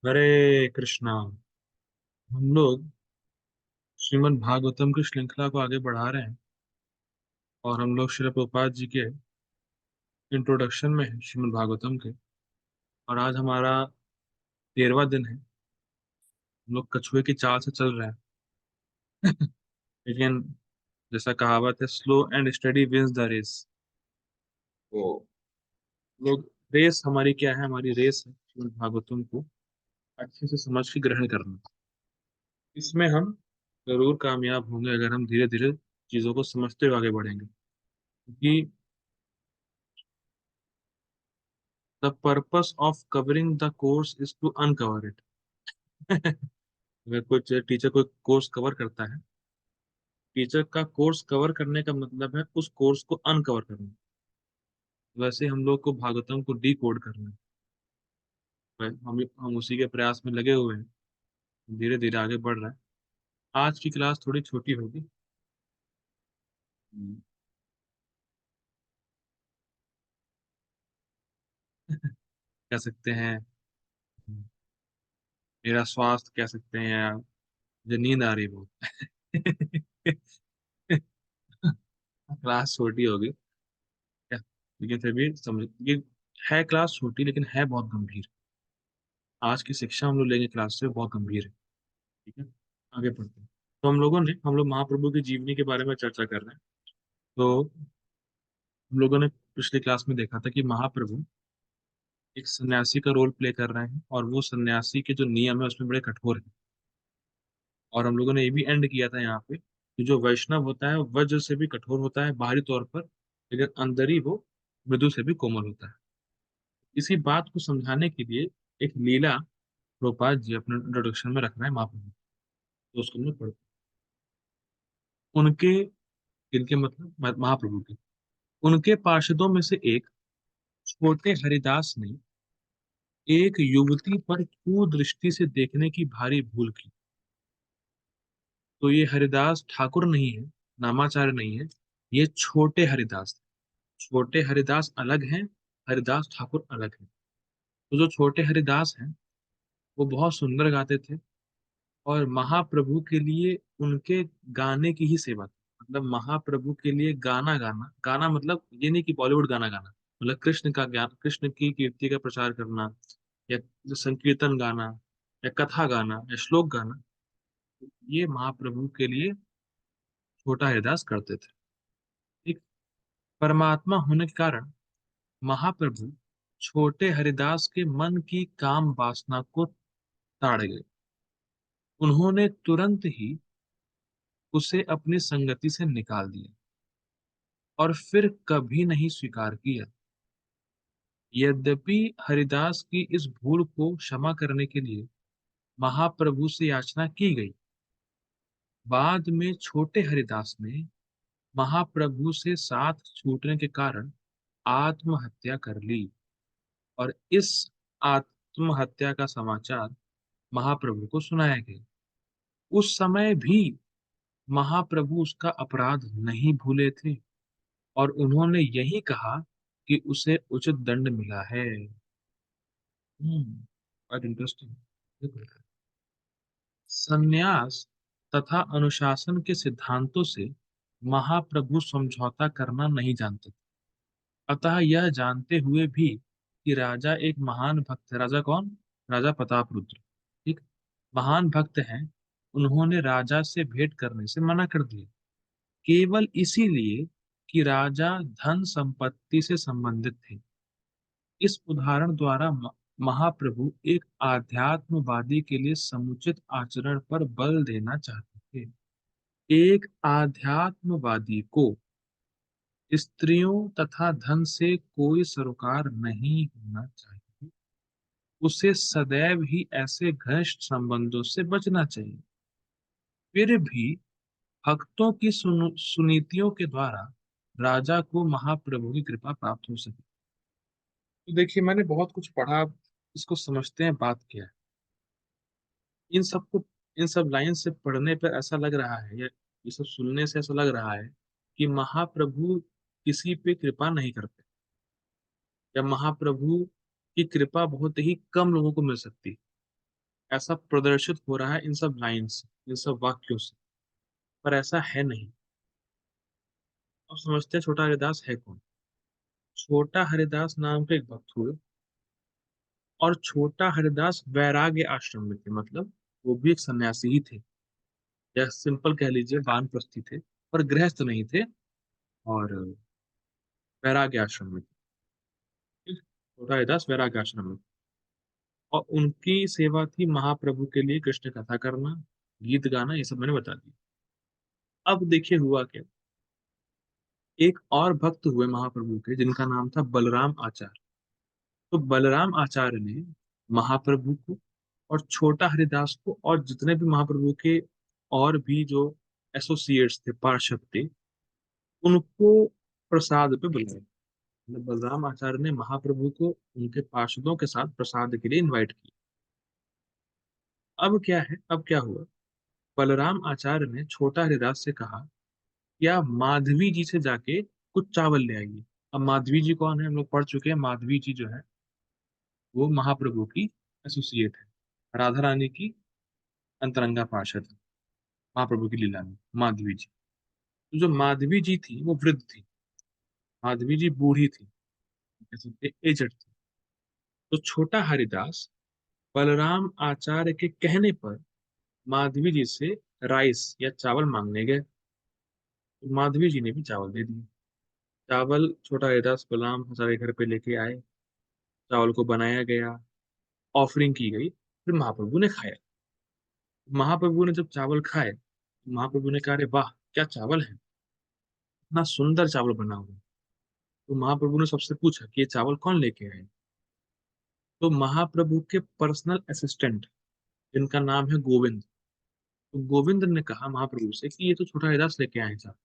हरे कृष्णा। हम लोग श्रीमद् भागवतम की श्रृंखला को आगे बढ़ा रहे हैं और हम लोग श्री प्रभुपाद जी के इंट्रोडक्शन में हैं श्रीमद् भागवतम के। और आज हमारा 13वां दिन है। हम लोग कछुए की चाल से चल रहे हैं लेकिन जैसा कहावत है, slow and study wins the race. तो लोग रेस हमारी क्या है? हमारी रेस है श्रीमद् भागवतम को अच्छे से समझ के ग्रहण करना। इसमें हम जरूर कामयाब होंगे अगर हम धीरे धीरे चीजों को समझते हुए आगे बढ़ेंगे, क्योंकि the purpose of covering the course is to uncover it. अगर कुछ टीचर कोई कोर्स कवर करता है, टीचर का कोर्स कवर करने का मतलब है उस कोर्स को अनकवर करना। वैसे हम लोग को भागवतम को डी कोड करना है। हम उसी के प्रयास में लगे हुए हैं, धीरे धीरे आगे बढ़ रहे हैं। आज की क्लास थोड़ी छोटी होगी। हम्म, कह सकते हैं मेरा स्वास्थ्य, कह सकते हैं, या जो नींद आ रही है वो। क्लास छोटी होगी क्या, लेकिन फिर भी समझ ये है। क्लास छोटी लेकिन है बहुत गंभीर। आज की शिक्षा हम लोग लेंगे क्लास से बहुत गंभीर है। ठीक है, आगे पढ़ते हैं। तो हम लोग महाप्रभु की जीवनी के बारे में चर्चा कर रहे हैं। तो हम लोगों ने पिछले क्लास में देखा था कि महाप्रभु एक सन्यासी का रोल प्ले कर रहे हैं और वो सन्यासी के जो नियम है उसमें बड़े कठोर हैं। और हम लोगों ने ये भी एंड किया था यहाँ पे कि जो वैष्णव होता है वो वज्र से भी कठोर होता है बाहरी तौर पर, लेकिन अंदर ही वो मृदु से भी कोमल होता है। इसी बात को समझाने के लिए एक लीला प्रभुपाद जी अपने इंट्रोडक्शन में रख रहे हैं महाप्रभु। तो उसको हम लोग पढ़ते हैं। उनके, इनके मतलब महाप्रभु के, उनके पार्षदों में से एक छोटे हरिदास ने एक युवती पर कुदृष्टि से देखने की भारी भूल की। तो ये हरिदास ठाकुर नहीं है, नामाचार्य नहीं है, ये छोटे हरिदास। छोटे हरिदास अलग हैं, हरिदास ठाकुर अलग हैं। तो जो छोटे हरिदास हैं वो बहुत सुंदर गाते थे और महाप्रभु के लिए उनके गाने की ही सेवा थी। मतलब महाप्रभु के लिए गाना गाना, गाना मतलब ये नहीं कि बॉलीवुड गाना गाना, मतलब कृष्ण का ज्ञान, कृष्ण की कीर्ति का प्रचार करना, या जो संकीर्तन गाना, या कथा गाना, या श्लोक गाना, ये महाप्रभु के लिए छोटा हरिदास करते थे। ठीक। परमात्मा होने के कारण महाप्रभु छोटे हरिदास के मन की काम वासना को ताड़ गए। उन्होंने तुरंत ही उसे अपनी संगति से निकाल दिया और फिर कभी नहीं स्वीकार किया। यद्यपि हरिदास की इस भूल को क्षमा करने के लिए महाप्रभु से याचना की गई, बाद में छोटे हरिदास ने महाप्रभु से साथ छूटने के कारण आत्महत्या कर ली और इस आत्महत्या का समाचार महाप्रभु को सुनाया गया। उस समय भी महाप्रभु उसका अपराध नहीं भूले थे और उन्होंने यही कहा कि उसे उचित दंड मिला है। बड़ा इंटरेस्टिंग। संन्यास तथा अनुशासन के सिद्धांतों से महाप्रभु समझौता करना नहीं जानते थे। अतः यह जानते हुए भी कि राजा एक महान भक्त है। राजा कौन? राजा प्रताप रुद्र। ठीक, महान भक्त हैं, उन्होंने राजा से भेंट करने से मना कर दिया, केवल इसीलिए कि राजा धन संपत्ति से संबंधित थे। इस उदाहरण द्वारा महाप्रभु एक आध्यात्मवादी के लिए समुचित आचरण पर बल देना चाहते थे। एक आध्यात्मवादी को स्त्रियों तथा धन से कोई सरोकार नहीं होना चाहिए। उसे सदैव ही ऐसे घनिष्ठ संबंधों से बचना चाहिए। फिर भी भक्तों की सुनीतियों के द्वारा राजा को महाप्रभु की कृपा प्राप्त हो सके। तो देखिए, मैंने बहुत कुछ पढ़ा, इसको समझते हैं बात क्या है। इन सबको, इन सब लाइन से पढ़ने पर ऐसा लग रहा है, या ये सब सुनने से ऐसा लग रहा है कि महाप्रभु किसी पे कृपा नहीं करते, या महाप्रभु की कृपा बहुत ही कम लोगों को मिल सकती है। ऐसा प्रदर्शित हो रहा है इन सब लाइन्स, इन सब वाक्यों से, पर ऐसा है नहीं। अब समझते हैं छोटा हरिदास है कौन। छोटा हरिदास नाम के एक भक्त हुए, और छोटा हरिदास वैराग्य आश्रम में थे, मतलब वो भी एक सन्यासी ही थे, या सिंपल कह लीजिए वानप्रस्थी थे, पर गृहस्थ नहीं थे, और वैराग्य आश्रम में थे। ठीक? छोटा हरिदास वैराग्य आश्रम में, और उनकी सेवा थी महाप्रभु के लिए कृष्ण कथा करना, गीत गाना, ये सब मैंने बता दिया। अब देखिए हुआ क्या। एक और भक्त हुए महाप्रभु के जिनका नाम था बलराम आचार्य। तो बलराम आचार्य ने महाप्रभु को और छोटा हरिदास को और जितने भी महाप्रभु के और भी जो एसोसिएट्स थे, पार्षद थे, उनको प्रसाद पे बुलाया। मतलब बलराम आचार्य ने महाप्रभु को उनके पार्षदों के साथ प्रसाद के लिए इनवाइट किया। अब क्या है, अब क्या हुआ। बलराम आचार्य ने छोटा हरिदास से कहा कि आप माधवी जी से जाके कुछ चावल ले आइए। अब माधवी जी कौन है, हम लोग पढ़ चुके हैं। माधवी जी जो है वो महाप्रभु की एसोसिएट है, राधा रानी की अंतरंगा पार्षद है महाप्रभु की लीला में, माधवी जी। तो जो माधवी जी थी वो वृद्ध थी, माधवी जी बूढ़ी थी, कह सकते एजड थी। तो छोटा हरिदास बलराम आचार्य के कहने पर माधवी जी से राइस या चावल मांगने गए, तो माधवी जी ने भी चावल दे दिए। चावल छोटा हरिदास बलराम आचार्य के घर पे लेके आए, चावल को बनाया गया, ऑफरिंग की गई, फिर महाप्रभु ने खाया। महाप्रभु ने जब चावल खाए, महाप्रभु ने कहा, अरे वाह क्या चावल है, इतना सुंदर चावल बना हुआ है। तो महाप्रभु ने सबसे पूछा कि ये चावल कौन लेके आए। तो महाप्रभु के पर्सनल असिस्टेंट जिनका नाम है गोविंद, तो गोविंद ने कहा महाप्रभु से कि ये तो छोटा हरिदास लेके आए चावल।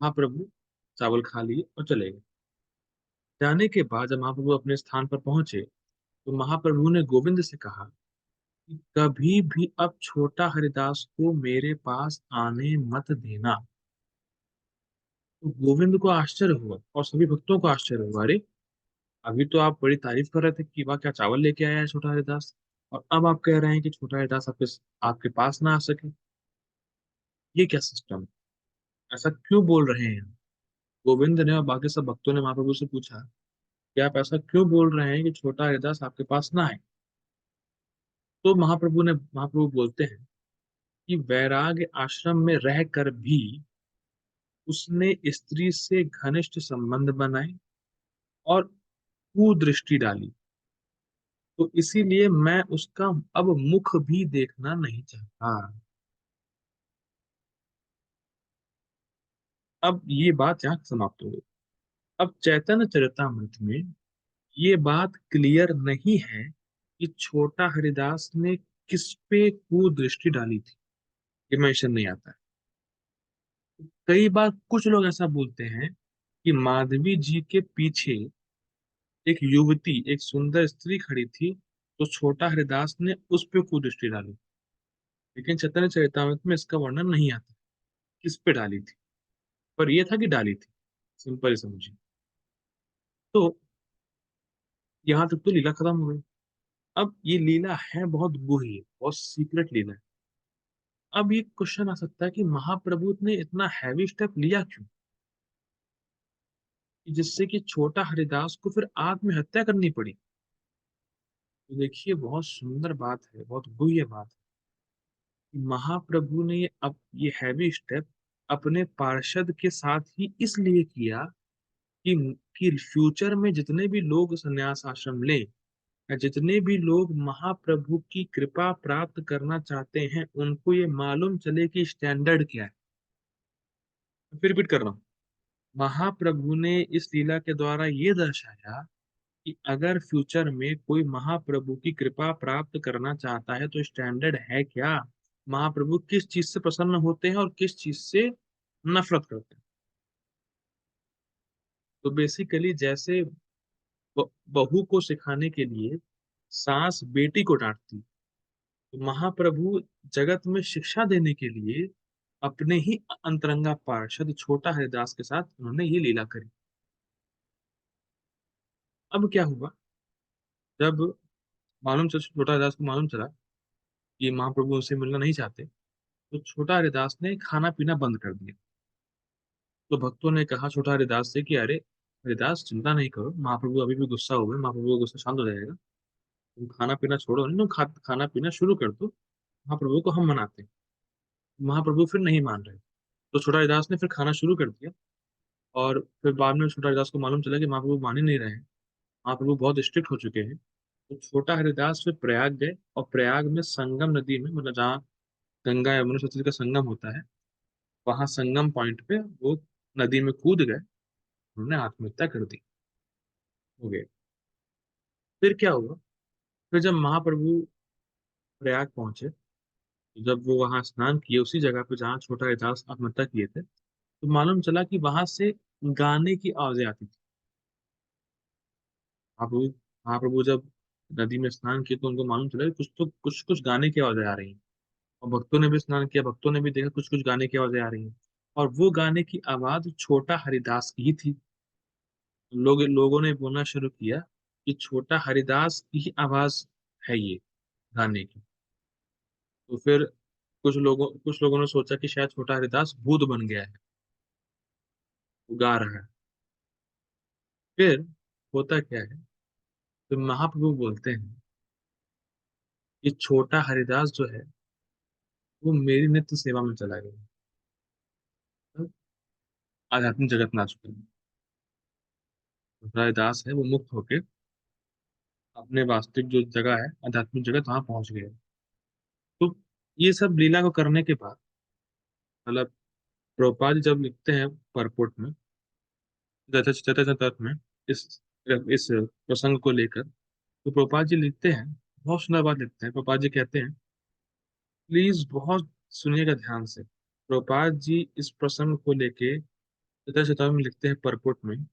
महाप्रभु चावल खा लिए और चले गए। जाने के बाद जब महाप्रभु अपने स्थान पर पहुंचे, तो महाप्रभु ने गोविंद से कहा कि कभी भी अब छोटा हरिदास को मेरे पास आने मत देना। तो गोविंद को आश्चर्य हुआ और सभी भक्तों को आश्चर्य हुआ, अरे अभी तो आप बड़ी तारीफ कर रहे थे कि वाह क्या चावल लेके आया है छोटा हरिदास, और अब आप कह रहे हैं कि छोटा हरिदास आपके आपके पास ना आ सके। ये क्या सिस्टम, ऐसा क्यों बोल रहे हैं। गोविंद ने और बाकी सब भक्तों ने महाप्रभु से पूछा कि आप ऐसा क्यों बोल रहे हैं कि छोटा हरिदास आपके पास ना आए। तो महाप्रभु बोलते हैं कि वैराग्य आश्रम में रहकर भी उसने स्त्री से घनिष्ठ संबंध बनाए और कुदृष्टि डाली, तो इसीलिए मैं उसका अब मुख भी देखना नहीं चाहता। अब ये बात यहाँ समाप्त हो गई। अब चैतन्य चरितमृत में ये बात क्लियर नहीं है कि छोटा हरिदास ने किस पे कुदृष्टि डाली थी, ये मेंशन नहीं आता है। कई बार कुछ लोग ऐसा बोलते हैं कि माधवी जी के पीछे एक युवती, एक सुंदर स्त्री खड़ी थी, तो छोटा हरिदास ने उस पे कुदृष्टि डाली। लेकिन चैतन्य चरितमृत में इसका वर्णन नहीं आता किस पे डाली थी, पर यह था कि डाली थी, सिंपल समझिए। तो यहाँ तक तो लीला खत्म हो गई। अब ये लीला है बहुत गूढ़ी है, बहुत सीक्रेट लीला है। अब ये क्वेश्चन आ सकता है कि महाप्रभु ने इतना हैवी स्टेप लिया क्यों, कि जिससे कि छोटा हरिदास को फिर आत्महत्या करनी पड़ी। तो देखिए बहुत सुंदर बात है, बहुत गुह्य बात है कि महाप्रभु ने अब ये हैवी स्टेप अपने पार्षद के साथ ही इसलिए किया कि फ्यूचर में जितने भी लोग संन्यास आश्रम लें, या जितने भी लोग महाप्रभु की कृपा प्राप्त करना चाहते हैं, उनको ये मालूम चले कि स्टैंडर्ड क्या है। फिर रिपीट कर रहा हूँ, महाप्रभु ने इस लीला के द्वारा ये दर्शाया कि अगर फ्यूचर में कोई महाप्रभु की कृपा प्राप्त करना चाहता है तो स्टैंडर्ड है क्या, महाप्रभु किस चीज से प्रसन्न होते हैं और किस चीज से नफरत करते हैं। तो बेसिकली जैसे बहू को सिखाने के लिए सास बेटी को डांटती, तो महाप्रभु जगत में शिक्षा देने के लिए अपने ही अंतरंगा पार्षद छोटा हरिदास के साथ उन्होंने ये लीला करी। अब क्या हुआ, जब छोटा हरिदास को मालूम चला कि महाप्रभु उनसे मिलना नहीं चाहते, तो छोटा हरिदास ने खाना पीना बंद कर दिया। तो भक्तों ने कहा छोटा हरिदास से कि अरे हरिदास, चिंता नहीं करो, महाप्रभु अभी भी गुस्सा हुए, महाप्रभु का गुस्सा शांत हो जाएगा। तुम खाना पीना छोड़ो नहीं, तुम खाना पीना शुरू कर दो, महाप्रभु को हम मनाते हैं। महाप्रभु फिर नहीं मान रहे, तो छोटा हरिदास ने फिर खाना शुरू कर दिया। और फिर बाद में छोटा हरिदास को मालूम चला कि महाप्रभु मान ही नहीं रहे हैं, महाप्रभु बहुत स्ट्रिक्ट हो चुके हैं। तो छोटा हरिदास फिर प्रयाग गए, और प्रयाग में संगम नदी में, मतलब जहाँ गंगा यमुना सरस्वती का संगम होता है, वहां संगम पॉइंट पे वो नदी में कूद गए, उन्होंने आत्महत्या कर दी। हो गए। फिर क्या हुआ? फिर जब महाप्रभु प्रयाग पहुंचे, जब वो वहां स्नान किए उसी जगह पे जहाँ छोटा हरिदास आत्महत्या किए थे, तो मालूम चला कि वहां से गाने की आवाजें आती थी। महाप्रभु महाप्रभु जब नदी में स्नान किए तो उनको मालूम चला कि कुछ कुछ गाने की आवाजें आ रही हैं। और भक्तों ने भी स्नान किया, भक्तों ने भी देखा कुछ कुछ गाने की आवाजें आ रही हैं। और वो गाने की आवाज छोटा हरिदास की ही थी। लोगों ने बोलना शुरू किया कि छोटा हरिदास की ही आवाज है ये गाने की। तो फिर कुछ लोगों ने सोचा कि शायद छोटा हरिदास भूत बन गया है, वो गा रहा है। फिर होता क्या है, तो महाप्रभु बोलते हैं कि छोटा हरिदास जो है वो मेरी नित्य सेवा में चला गया, तो आध्यात्मिक जगत में आ चुका है। छोटा हरिदास है वो मुक्त होके अपने वास्तविक जो जगह है, आध्यात्मिक जगत, वहां पहुंच गए। तो ये सब लीला को करने के बाद, मतलब प्रभुपाद जी जब लिखते हैं परपोट में, चतुर्थ में, इस इस प्रसंग को लेकर, तो प्रभुपाद जी लिखते हैं, बहुत सुंदर बात लिखते हैं। प्रभुपाद जी कहते हैं, प्लीज बहुत सुनिएगा ध्यान से। प्रभुपाद जी इस प्रसंग को लेके चतुर्थ में लिखते हैं परपोट में,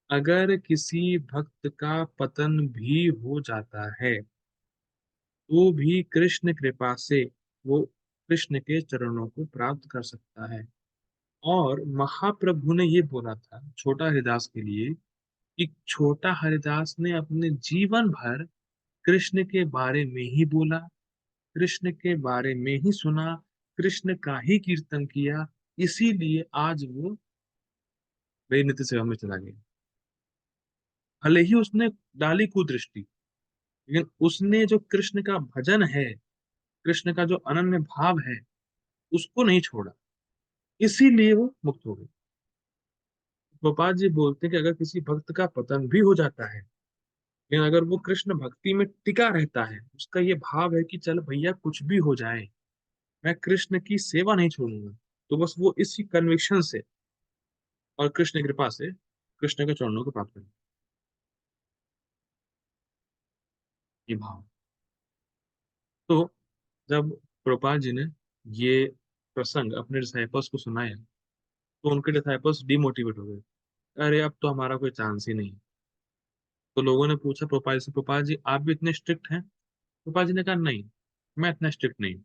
अगर किसी भक्त का पतन भी हो जाता है तो भी कृष्ण कृपा से वो कृष्ण के चरणों को प्राप्त कर सकता है। और महाप्रभु ने ये बोला था छोटा हरिदास के लिए कि छोटा हरिदास ने अपने जीवन भर कृष्ण के बारे में ही बोला, कृष्ण के बारे में ही सुना, कृष्ण का ही कीर्तन किया, इसीलिए आज वो मेरी नित्य सेवा में चला गया। भले ही उसने डाली कुदृष्टि, लेकिन उसने जो कृष्ण का भजन है, कृष्ण का जो अनन्य भाव है, उसको नहीं छोड़ा, इसीलिए वो मुक्त हो गए। गोपाल जी बोलते हैं कि अगर किसी भक्त का पतन भी हो जाता है, लेकिन अगर वो कृष्ण भक्ति में टिका रहता है, उसका ये भाव है कि चल भैया कुछ भी हो जाए, मैं कृष्ण की सेवा नहीं छोड़ूंगा, तो बस वो इसी कन्विक्शन से और कृष्ण की कृपा से कृष्ण के चरणों को प्राप्त करें। ये भाव। तो जब प्रभुपाद जी ने ये प्रसंग अपने डिसाइपल्स को सुनाया, तो उनके डिसाइपल्स डिमोटिवेट हो गए। अरे अब तो हमारा कोई चांस ही नहीं। तो लोगों ने पूछा प्रभुपाद से, प्रभुपाद जी आप भी इतने स्ट्रिक्ट हैं? प्रभुपाद जी ने कहा नहीं, मैं इतना स्ट्रिक्ट नहीं हूँ।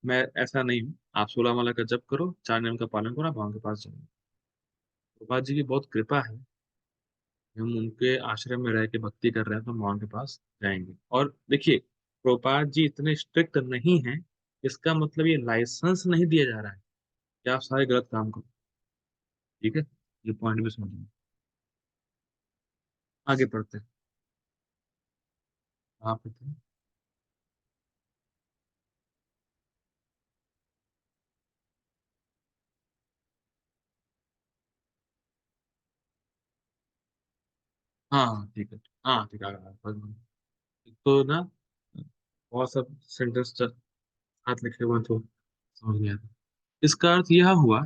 मैं ऐसा नहीं हूँ। आप 16 माला का जप करो, 4 नियम का पालन करो, आप भगवान के पास जाओ। प्रभुपाद जी की बहुत कृपा है, हम उनके आश्रम में रह के भक्ति कर रहे हैं तो हम भगवान के पास जाएंगे। और देखिए, प्रभुपाद जी इतने स्ट्रिक्ट नहीं हैं, इसका मतलब ये लाइसेंस नहीं दिया जा रहा है कि आप सारे गलत काम करो। ठीक है, ये पॉइंट भी समझिए। आगे पढ़ते हैं। आप बताइए। हाँ हाँ ठीक है। हाँ ठीक है, तो ना बहुत सब सेंटेंस हाथ लिखे हुए हैं, तो समझ नहीं आता। इसका अर्थ यह हुआ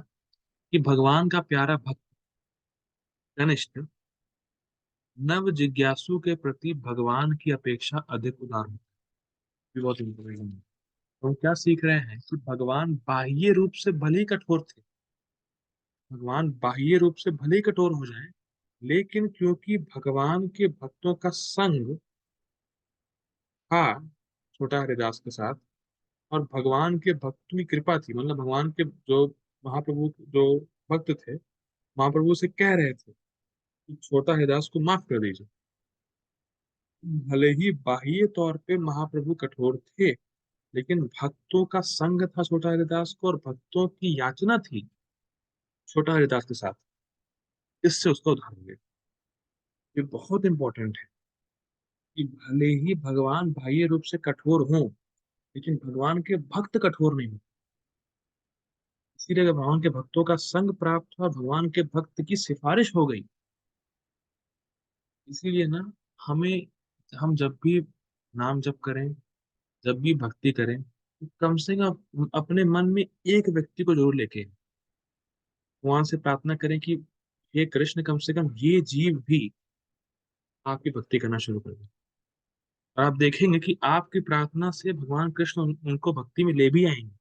कि भगवान का प्यारा भक्त कनिष्ठ नव जिज्ञासु के प्रति भगवान की अपेक्षा अधिक उदार होता है। ये बहुत इम्पोर्टेंट है। तो हम क्या सीख रहे हैं कि भगवान बाह्य रूप से भले ही कठोर थे, भगवान बाह्य रूप से भले ही कठोर हो जाए, लेकिन क्योंकि भगवान के भक्तों का संग था छोटा हरिदास के साथ, और भगवान के भक्तों की कृपा थी, मतलब भगवान के जो महाप्रभु जो भक्त थे, महाप्रभु से कह रहे थे कि छोटा हरिदास को माफ कर दीजिए, भले ही बाह्य तौर पे महाप्रभु कठोर थे, लेकिन भक्तों का संग था छोटा हरिदास को, और भक्तों की याचना थी छोटा हरिदास के साथ। इससे उसका उद्धार हो गया। ये बहुत इंपॉर्टेंट है कि भले ही भगवान बाह्य रूप से कठोर हों, लेकिन भगवान के भक्त कठोर नहीं होते। इसीलिए अगर भगवान के भक्तों का संग प्राप्त हुआ, भगवान के भक्त की सिफारिश हो गई। इसीलिए ना, हमें, हम जब भी नाम जप करें, जब भी भक्ति करें, तो कम से कम अपने मन में एक व्यक्ति को जरूर लेके भगवान से प्रार्थना करें कि हे कृष्ण, कम से कम ये जीव भी आपकी भक्ति करना शुरू कर दे। और आप देखेंगे कि आपकी प्रार्थना से भगवान कृष्ण उनको भक्ति में ले भी आएंगे।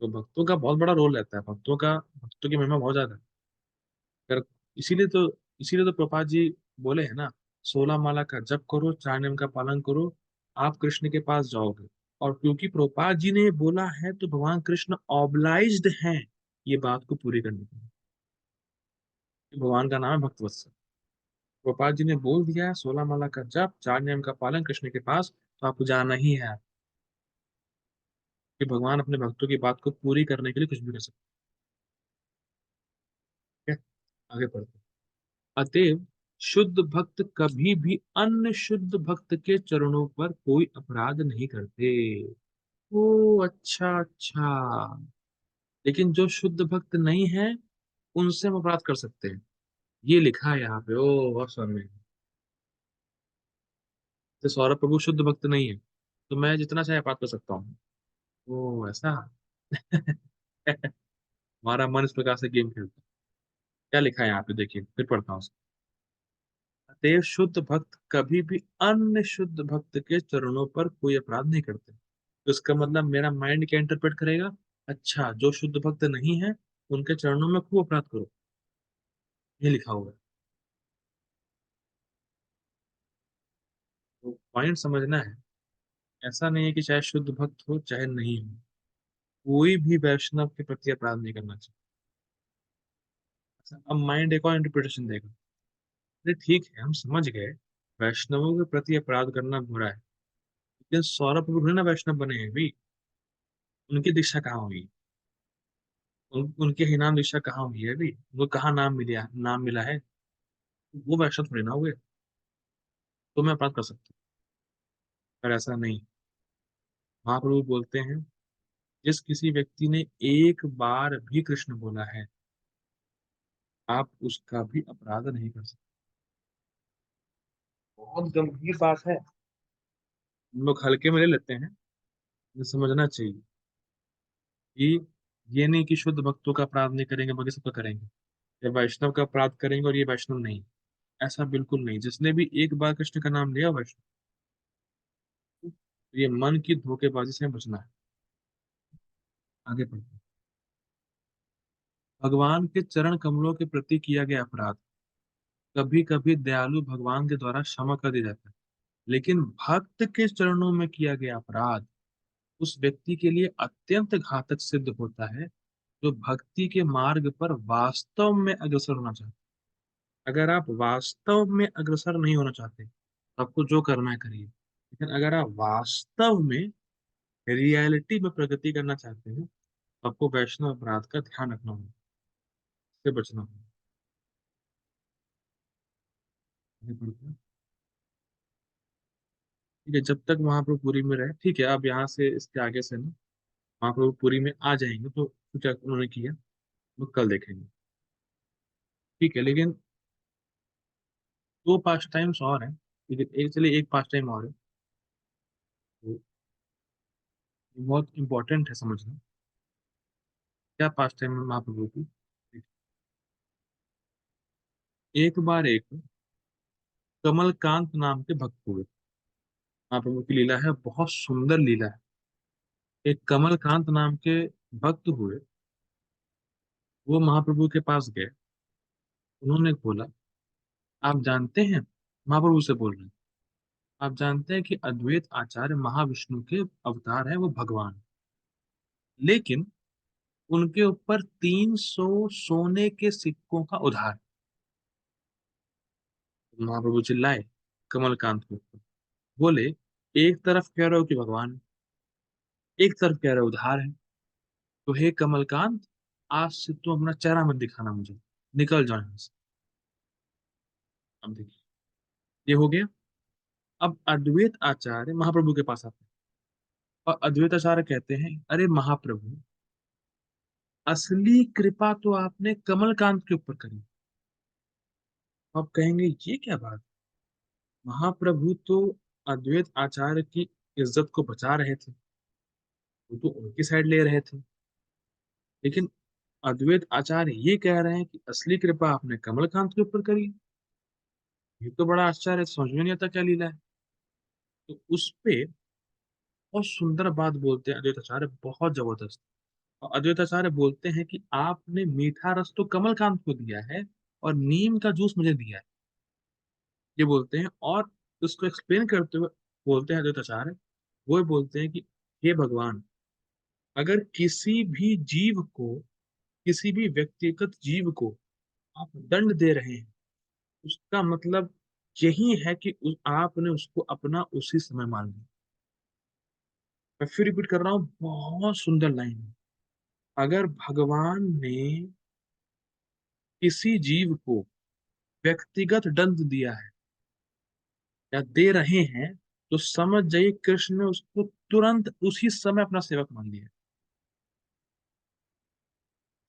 तो भक्तों का बहुत बड़ा रोल रहता है, भक्तों की महिमा बहुत ज्यादा है। अगर इसीलिए तो इसीलिए तो प्रभुपाद जी बोले हैं ना, 16 माला का जप करो, 4 नियम का पालन करो, आप कृष्ण के पास जाओगे। और क्योंकि प्रभुपाद जी ने ये बोला है, तो भगवान कृष्ण ऑब्लाइज्ड हैं ये बात को पूरी करने के लिए। भगवान का नाम है भक्त वत्सल। प्रभुपाद जी ने बोल दिया है 16 माला का जप, 4 नियम का पालन कृष्ण के पास, तो आपको जाना ही है। कि भगवान अपने भक्तों की बात को पूरी करने के लिए कुछ भी कर सकते हैं। आगे बढ़ते हैं। अतएव शुद्ध भक्त कभी भी अन्य शुद्ध भक्त के चरणों पर कोई अपराध नहीं करते। ओ, अच्छा अच्छा। लेकिन जो शुद्ध भक्त नहीं है, उनसे हम अपराध कर सकते हैं, ये लिखा है यहाँ पे। ओ, बहुत समय। तो सौरभ प्रभु शुद्ध भक्त नहीं है, तो मैं जितना चाहे अपराध कर सकता हूँ। ओ, ऐसा। हमारा मन इस प्रकार से गेम खेलता है। क्या लिखा है यहाँ पे, देखिए फिर पढ़ता हूँ। अतएव शुद्ध भक्त कभी भी अन्य शुद्ध भक्त के चरणों पर कोई अपराध नहीं करते। तो इसका मतलब मेरा माइंड क्या इंटरप्रेट करेगा? अच्छा, जो शुद्ध भक्त नहीं है, उनके चरणों में खूब अपराध करो, ये लिखा हुआ है। तो पॉइंट समझना है। ऐसा नहीं है कि चाहे शुद्ध भक्त हो चाहे नहीं हो, कोई भी वैष्णव के प्रति अपराध नहीं करना चाहिए। अच्छा, अब माइंड एक और इंटरप्रिटेशन देगा। अरे ठीक है, हम समझ गए, वैष्णवों के प्रति अपराध करना बुरा है, लेकिन सौरभ प्रभु ना वैष्णव बने हैं भी, उनकी दीक्षा कहाँ हुई? उनके ही नाम दीक्षा कहाँ हुई है अभी? वो कहाँ नाम मिला है? वो वैष्णव थोड़ी ना हुए। तो मैं अपराध कर सकता हूँ, पर ऐसा नहीं। महाप्रभु बोलते हैं, जिस किसी व्यक्ति ने एक बार भी कृष्ण बोला है, आप उसका भी अपराध नहीं कर सकते। बहुत गंभीर बात है। हम लोग हल्के में ले लेते हैं। ये समझना चाहिए कि ये नहीं कि शुद्ध भक्तों का अपराध नहीं करेंगे बाकी सबका करेंगे, या वैष्णव का अपराध करेंगे और ये वैष्णव नहीं। ऐसा बिल्कुल नहीं। जिसने भी एक बार कृष्ण का नाम लिया वैष्णव। ये मन की धोखेबाजी से बचना है। आगे बढ़ते हैं। भगवान के चरण कमलों के प्रति किया गया अपराध कभी कभी दयालु भगवान के द्वारा क्षमा कर दिया जाता है, लेकिन भक्त के चरणों में किया गया अपराध उस व्यक्ति के लिए अत्यंत घातक सिद्ध होता है, जो भक्ति के मार्ग पर वास्तव में अग्रसर होना चाहते हैं। अगर आप वास्तव में अग्रसर नहीं होना चाहते, तो आपको जो करना है करिए, लेकिन अगर आप वास्तव में, रियलिटी में प्रगति करना चाहते हैं, तो आपको वैष्णव अपराध का ध्यान रखना होगा, इससे बचना होगा। आगे बढ़ते हैं। ठीक है, जब तक महाप्रभु पुरी में रहे, ठीक है, अब यहाँ से इसके आगे से ना महाप्रभु पुरी में आ जाएंगे, तो क्या उन्होंने किया वो कल देखेंगे। ठीक है, लेकिन दो पास टाइम्स और हैं। लेकिन एक, चलिए एक पास टाइम और है, तो ये बहुत इंपॉर्टेंट है समझना। क्या पास टाइम है महाप्रभु की? एक बार एक कमलकांत नाम के भक्त हुए। महाप्रभु की लीला है, बहुत सुंदर लीला है। एक कमलकांत नाम के भक्त हुए। वो महाप्रभु के पास गए। उन्होंने बोला, आप जानते हैं, महाप्रभु से बोल रहे हैं, आप जानते हैं कि अद्वैत आचार्य महाविष्णु के अवतार है, वो भगवान। लेकिन उनके ऊपर 300 सोने के सिक्कों का उधार। महाप्रभु चिल्लाए कमलकांत के ऊपर, बोले एक तरफ कह रहे हो कि भगवान, एक तरफ कह रहे हो उधार है, तो हे कमलकांत, आज से तुम अपना चेहरा मत दिखाना मुझे, निकल जाओ यहाँ से। अब देखिए, ये हो गया। अब अद्वैत आचार्य महाप्रभु के पास आते हैं, और अद्वैत आचार्य कहते हैं, अरे महाप्रभु, असली कृपा तो आपने कमलकांत के ऊपर करी। आप कहेंगे ये क्या बात, महाप्रभु तो अद्वैत आचार्य की इज्जत को बचा रहे थे, वो तो उनकी साइड ले रहे थे, लेकिन अद्वैत आचार्य ये कह रहे हैं कि असली कृपा आपने कमलकांत के ऊपर करी। ये तो बड़ा आश्चर्य है, समझ में नहीं आता क्या लीला है। तो उस पे बहुत सुंदर बात बोलते हैं अद्वैत आचार्य, बहुत जबरदस्त। और अद्वैत आचार्य बोलते हैं कि आपने मीठा रस तो कमलकांत को दिया है, और नीम का जूस मुझे दिया है, ये बोलते हैं। और उसको एक्सप्लेन करते हुए बोलते हैं अद्वैत आचार्य, वो बोलते हैं कि हे भगवान, अगर किसी भी जीव को, किसी भी व्यक्तिगत जीव को आप दंड दे रहे हैं, उसका मतलब यही है कि आपने उसको अपना उसी समय मान लिया। मैं फिर रिपीट कर रहा हूँ, बहुत सुंदर लाइन है। अगर भगवान ने किसी जीव को व्यक्तिगत दंड दिया है या दे रहे हैं, तो समझ जाइए कृष्ण ने उसको तुरंत उसी समय अपना सेवक मान लिया।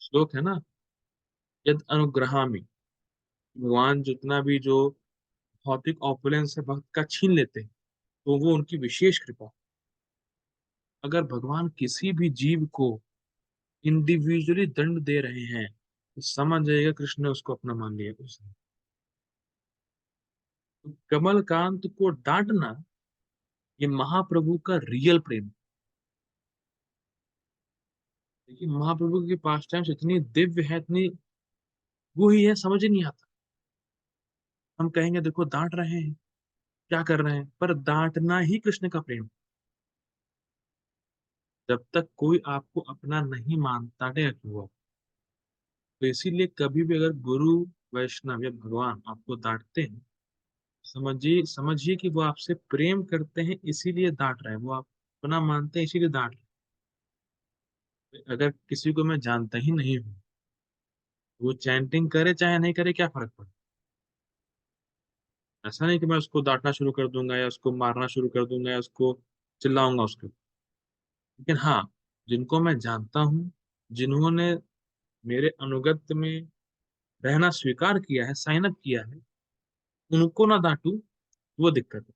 श्लोक है ना, यद अनुग्रहामि, भगवान जितना भी जो भौतिक ऑपुलेंस है भक्त का छीन लेते हैं, तो वो उनकी विशेष कृपा। अगर भगवान किसी भी जीव को इंडिविजुअली दंड दे रहे हैं, तो समझ जाइएगा कृष्ण ने उसको अपना मान लिया उसने। तो कमलकांत को डांटना, ये महाप्रभु का रियल प्रेम। देखिए महाप्रभु की पास टाइम्स इतनी दिव्य है, इतनी वो ही है, समझ ही नहीं आता। हम कहेंगे देखो डांट रहे हैं, क्या कर रहे हैं, पर डांटना ही कृष्ण का प्रेम। जब तक कोई आपको अपना नहीं मानता है क्यों, तो इसीलिए कभी भी अगर गुरु, वैष्णव या भगवान आपको डांटते हैं, समझिए समझिए कि वो आपसे प्रेम करते हैं, इसीलिए डांट रहे हैं, वो आप अपना मानते हैं इसीलिए डांट रहे हैं। अगर किसी को मैं जानता ही नहीं हूँ, वो चैंटिंग करे चाहे नहीं करे, क्या फर्क पड़ता। ऐसा नहीं कि मैं उसको डांटना शुरू कर दूंगा या उसको मारना शुरू कर दूंगा या उसको चिल्लाऊंगा उसके ऊपर। लेकिन हाँ, जिनको मैं जानता हूँ, जिन्होंने मेरे अनुगत्य में रहना स्वीकार किया है, साइन अप किया है, उनको ना डांटूं, वो दिक्कत है।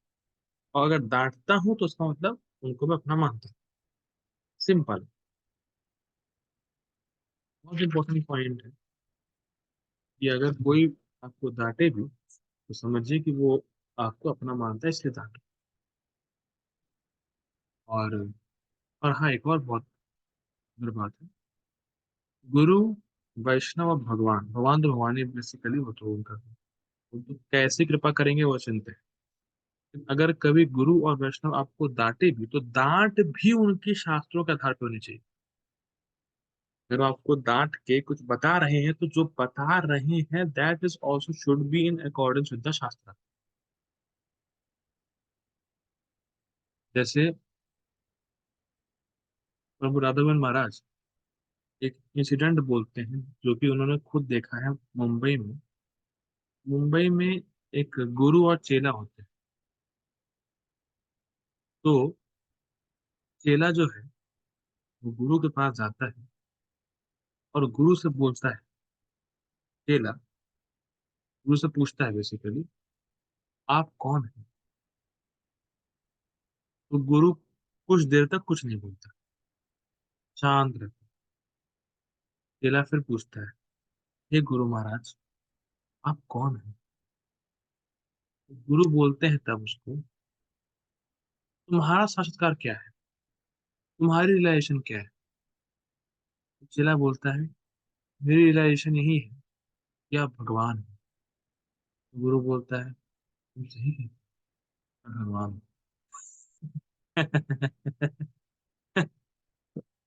और अगर डांटता हूं तो उसका मतलब उनको मैं अपना मानता हूँ। सिंपल। बहुत इंपॉर्टेंट पॉइंट है कि अगर कोई आपको डांटे भी, तो समझिए कि वो आपको अपना मानता है इसलिए डांटे। और और हाँ, एक और बहुत सुंदर बात है, गुरु, वैष्णव और भगवान, भगवान तो भगवान ही बेसिकली, वो तो उनका, वो तो कैसे कृपा करेंगे वो चिंता है। अगर कभी गुरु और वैष्णव आपको डांटे भी, तो डांट भी उनके शास्त्रों के आधार पर होनी चाहिए। अगर वो आपको डांट के कुछ बता रहे हैं, तो जो बता रहे हैं that is also should be in accordance with the शास्त्र। जैसे प्रभु राघवेंद्र महाराज एक इंसिडेंट बोलते हैं, जो कि उन्होंने खुद देखा है मुंबई में। मुंबई में एक गुरु और चेला होते हैं। तो चेला जो है, वो गुरु के पास जाता है और गुरु से बोलता है, चेला गुरु से पूछता है बेसिकली, आप कौन है। तो गुरु कुछ देर तक कुछ नहीं बोलता, शांत रहता है। चेला फिर पूछता है, हे गुरु महाराज, आप कौन है। गुरु बोलते हैं तब उसको, तुम्हारा साक्षात्कार क्या है, तुम्हारी रियलाइजेशन क्या है। चेला बोलता है, मेरी रियलाइजेशन यही है कि आप भगवान हैं। गुरु बोलता है, तुम सही है, मैं भगवान हूँ।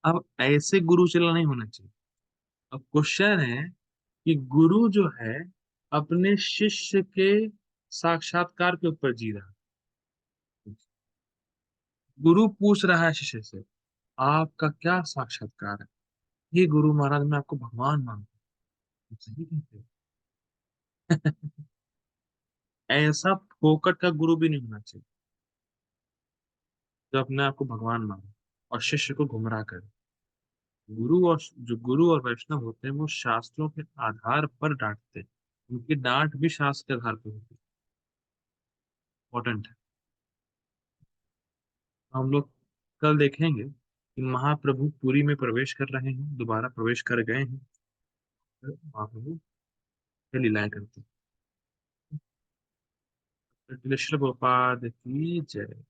अब ऐसे गुरु चेला नहीं होना चाहिए। अब क्वेश्चन है कि गुरु जो है अपने शिष्य के साक्षात्कार के ऊपर जी रहा है। गुरु पूछ रहा है शिष्य से, आपका क्या साक्षात्कार है? ये गुरु महाराज, मैं आपको भगवान मानता हूँ। सही कहते हैं। ऐसा फोकट का गुरु भी नहीं होना चाहिए जो अपने आप को भगवान माने और शिष्य को गुमराह करे। गुरु और वैष्णव होते हैं वो शास्त्रों के आधार पर डांटते हैं। उनकी डांट भी शास्त्र के आधार पर होती है। इंपॉर्टेंट है। हम लोग कल देखेंगे कि महाप्रभु पुरी में प्रवेश कर रहे हैं, दोबारा प्रवेश कर गए हैं। तो महाप्रभु क्या लीलाएं करते हैं। कृष्ण गोपाल की जय।